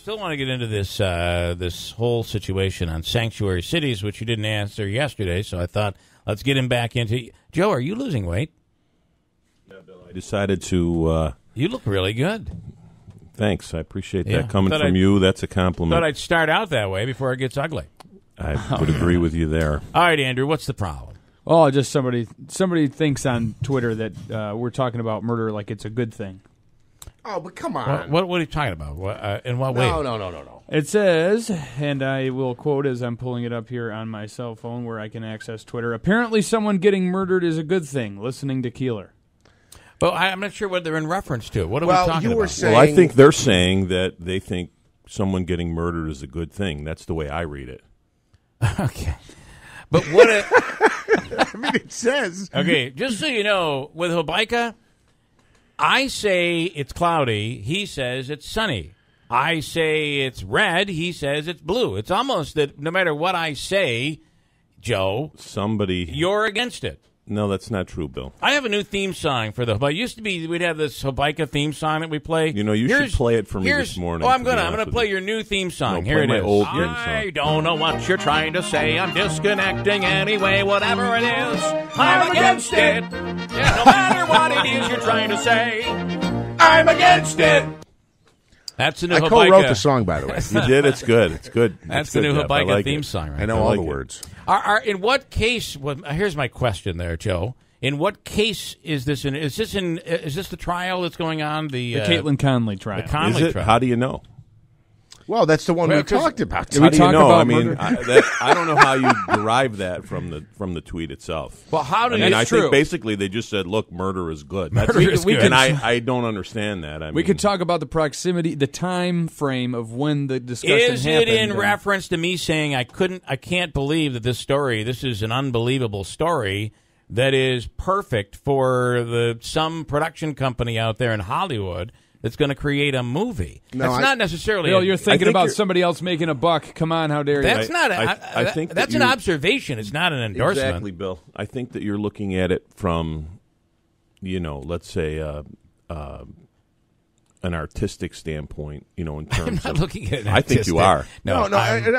Still want to get into this whole situation on sanctuary cities, which you didn't answer yesterday. So I thought let's get him back into. Joe, are you losing weight? Yeah, Bill. I decided to. You look really good. Thanks, I appreciate that coming from you. That's a compliment. Thought I'd start out that way before it gets ugly. I would agree with you there. All right, Andrew, what's the problem? Oh, just somebody thinks on Twitter that we're talking about murder like it's a good thing. Oh, but come on. What are you talking about? In what way? No. It says, and I will quote as I'm pulling it up here on my cell phone where I can access Twitter, apparently someone getting murdered is a good thing, listening to Keeler. Well, I'm not sure what they're in reference to. What are we talking about? Saying, well, I think they're saying that they think someone getting murdered is a good thing. That's the way I read it. Okay. But what... I mean, it says... Okay, just so you know, with Hobika... I say it's cloudy. He says it's sunny. I say it's red. He says it's blue. It's almost that no matter what I say, Joe, you're against it. No, that's not true, Bill. I have a new theme song for the Hobika. It used to be we'd have this Hobika theme song that we play. You know, you should play it for me this morning. Oh, I'm gonna play your new theme song. No, Here it is. old theme song. I don't know what you're trying to say. I'm disconnecting anyway. Whatever it is, I'm against it. Yeah, no matter what it is you're trying to say, I'm against it. That's the new Hobika. I co-wrote the song, by the way. You did? It's good. It's good. That's the new Hobika theme song. Right? I know all the words. In what case? Here's my question, there, Joe. In what case is this? Is this the trial that's going on? The Caitlin Conley trial. The Conley trial. How do you know? Well, that's the one we talked about. How do you know? I mean, I don't know how you derive that from the tweet itself. Well, how do you? I think basically they just said, "Look, murder is good." And I don't understand that. I mean, we could talk about the proximity, the time frame of when the discussion happened. Is it in reference to me saying I can't believe that this is an unbelievable story that is perfect for some production company out there in Hollywood that's going to create a movie? No, that's not necessarily. Bill, you're thinking about somebody else making a buck. Come on, how dare you? That's not. I think that's an observation. It's not an endorsement. Exactly, Bill. I think that you're looking at it from, let's say, an artistic standpoint. In terms I'm not of looking at. I think you are. No,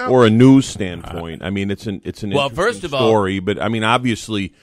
or a news standpoint. I mean, it's an well, interesting first of all, story, but I mean, obviously.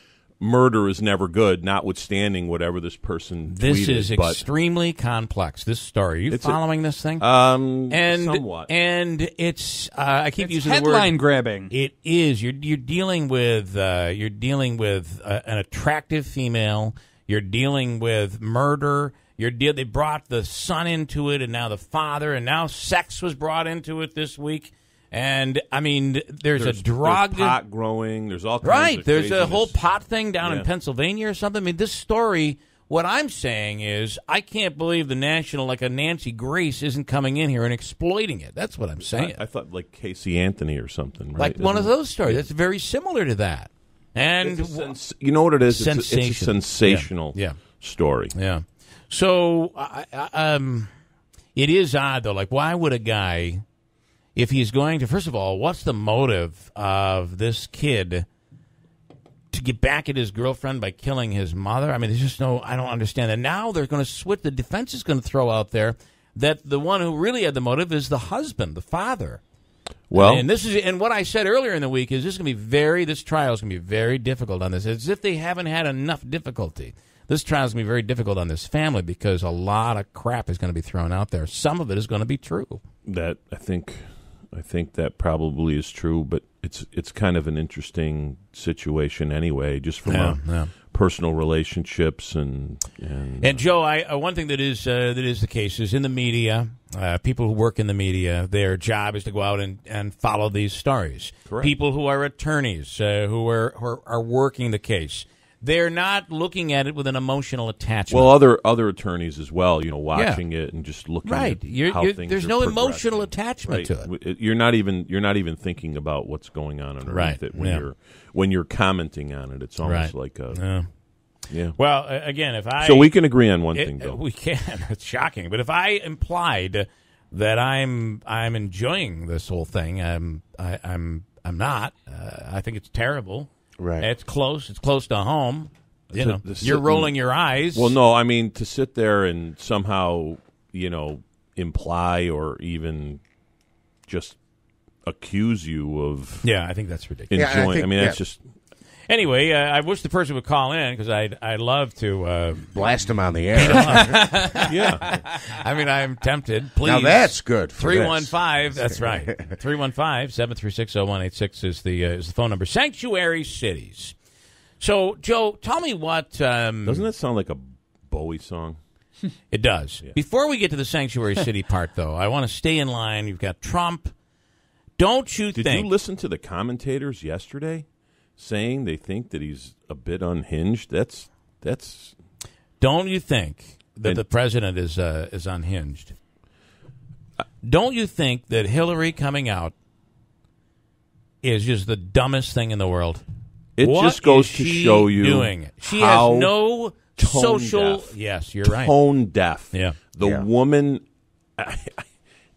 Murder is never good, notwithstanding whatever this person tweeted. This is extremely complex, this story. Are you following this thing? Somewhat. And it's, I keep using the word. Headline grabbing. It is. You're dealing with an attractive female. You're dealing with murder. They brought the son into it, and now the father, and now sex was brought into it this week. And, I mean, there's a drug. There's pot growing. There's all kinds right. of There's craziness. a whole pot thing down in Pennsylvania or something. I mean, this story, what I'm saying is I can't believe the National, like a Nancy Grace, isn't coming in here and exploiting it. That's what I'm saying. I thought like Casey Anthony or something, right? Like one of those stories. That's very similar to that. And you know what it is? It's a sensational story. Yeah. So, it is odd, though. Like, why would a guy... If he's going to, first of all, what's the motive of this kid to get back at his girlfriend by killing his mother? I mean, there's just I don't understand that. Now they're going to switch, the defense is going to throw out there that the one who really had the motive is the husband, the father. Well, and what I said earlier in the week is this trial is going to be very difficult on this. It's as if they haven't had enough difficulty. This trial is going to be very difficult on this family because a lot of crap is going to be thrown out there. Some of it is going to be true. That I think that probably is true, but it's kind of an interesting situation anyway, just from personal relationships and Joe, one thing that is the case is in the media, people who work in the media, their job is to go out and follow these stories. Correct. People who are attorneys who are working the case. They're not looking at it with an emotional attachment. Well, other attorneys as well, watching it and just looking at how things there's are no progressing. emotional attachment to it. You're not even thinking about what's going on underneath it when you're commenting on it. It's almost like a Well, again, so we can agree on one thing, though. We can. It's shocking, but if I implied that I'm enjoying this whole thing, I'm not. I think it's terrible. Right. It's close to home. You're rolling your eyes. Well, no, I mean, to sit there and somehow, imply or even just accuse you of Yeah, I think that's ridiculous. enjoying. I mean, that's just. Anyway, I wish the person would call in because I'd love to blast him on the air. Yeah. I mean, I'm tempted. Please. Now that's good. 315. That's right. 315-736-0186 is the phone number. Sanctuary cities. So, Joe, tell me what. Doesn't that sound like a Bowie song? It does. Yeah. Before we get to the sanctuary city part, though, I want to stay in line. You've got Trump. Don't you think? Did you listen to the commentators yesterday saying they think that he's a bit unhinged? That's. Don't you think that the president is unhinged? Don't you think that Hillary coming out is just the dumbest thing in the world? It what just goes is to she show you doing? She how has no social. deaf. Yes, you're right. Tone deaf. Yeah. The woman.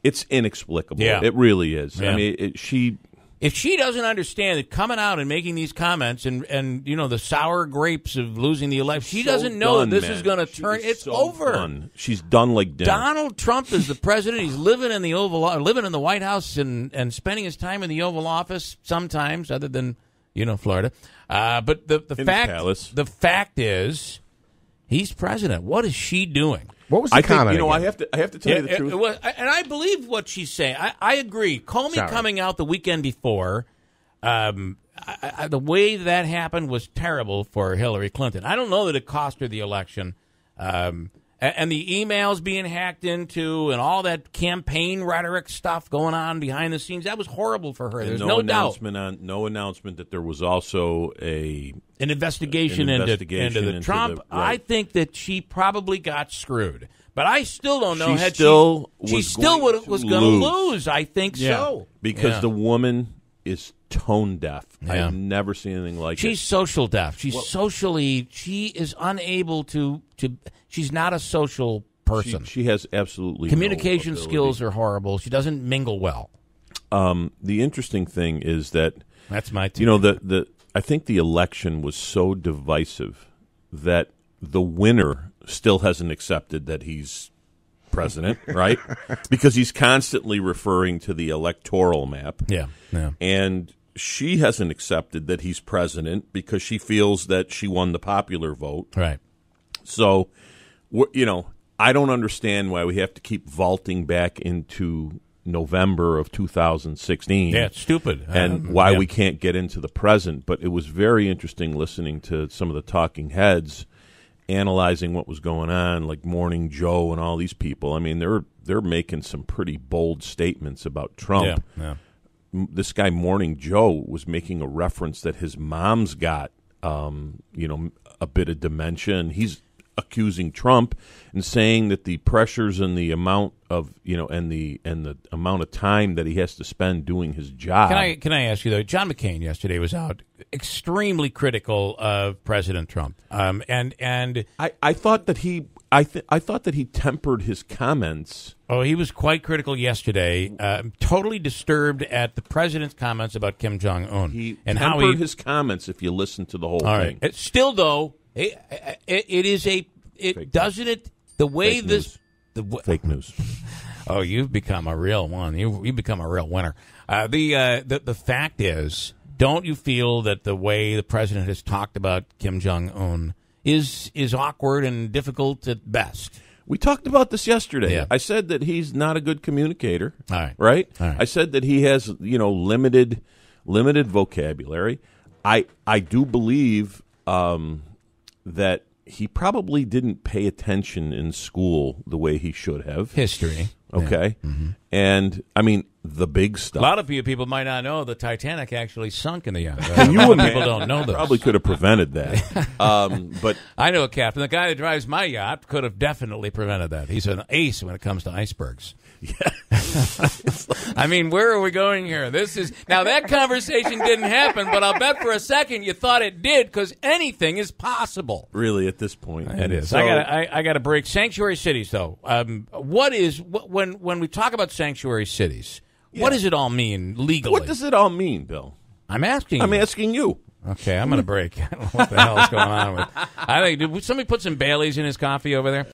It's inexplicable. Yeah. It really is. Yeah. I mean, she. If she doesn't understand that coming out and making these comments and you know the sour grapes of losing the election, she doesn't know done, that this man. is going to turn. It's so over. Done. She's done like dinner. Donald Trump is the president. He's living in the living in the White House and spending his time in the Oval Office sometimes, other than Florida. But the fact is, he's president. What is she doing? What was the comment? I have to tell you the truth. And I believe what she's saying. I agree. Comey coming out the weekend before, the way that happened was terrible for Hillary Clinton. I don't know that it cost her the election. And the emails being hacked into and all that campaign rhetoric stuff going on behind the scenes, that was horrible for her. There's no doubt. No announcement that there was also an investigation into the Trump. I think that she probably got screwed. But I still don't know. She still was going to lose. I think so. Because the woman is tone deaf. I have never seen anything like it. She's social deaf. She is unable to she's not a social person. She has absolutely communication no skills are horrible. She doesn't mingle well. The interesting thing is that's my team. I think the election was so divisive that the winner still hasn't accepted that he's president, right? Because he's constantly referring to the electoral map. Yeah. And she hasn't accepted that he's president because she feels that she won the popular vote. Right. So, I don't understand why we have to keep vaulting back into November of 2016. Yeah, it's stupid. And why we can't get into the present. But it was very interesting listening to some of the talking heads analyzing what was going on, like Morning Joe and all these people. I mean, they're making some pretty bold statements about Trump. Yeah. This guy Morning Joe was making a reference that his mom's got, a bit of dementia, and he's accusing Trump and saying that the pressures and the amount of and the amount of time that he has to spend doing his job. Can I ask you though? John McCain yesterday was out extremely critical of President Trump, and I thought that he. I thought that he tempered his comments. Oh, he was quite critical yesterday. Totally disturbed at the president's comments about Kim Jong Un. He tempered his comments. If you listen to the whole thing, still though, it is a doesn't it the way fake this news. Fake news. Oh, you've become a real one. You've become a real winner. The fact is, don't you feel that the way the president has talked about Kim Jong Un is awkward and difficult at best? We talked about this yesterday. Yeah. I said that he's not a good communicator. All right. Right? All right. I said that he has, limited vocabulary. I do believe that he probably didn't pay attention in school the way he should have. History. Okay. Yeah. Mm-hmm. And, I mean, the big stuff. A lot of people might not know the Titanic actually sunk in the end. Can you people don't know this. Probably could have prevented that. But I know a captain. The guy that drives my yacht could have definitely prevented that. He's an ace when it comes to icebergs. Yeah. I mean, where are we going here? Now that conversation didn't happen, but I'll bet for a second you thought it did because anything is possible. Really, at this point, it is. So, I got to break. Sanctuary cities, though. When we talk about sanctuary cities, what does it all mean legally? What does it all mean, Bill? I'm asking you. Okay, I'm going to break. I don't know what the hell is going on with. I think did somebody put some Baileys in his coffee over there?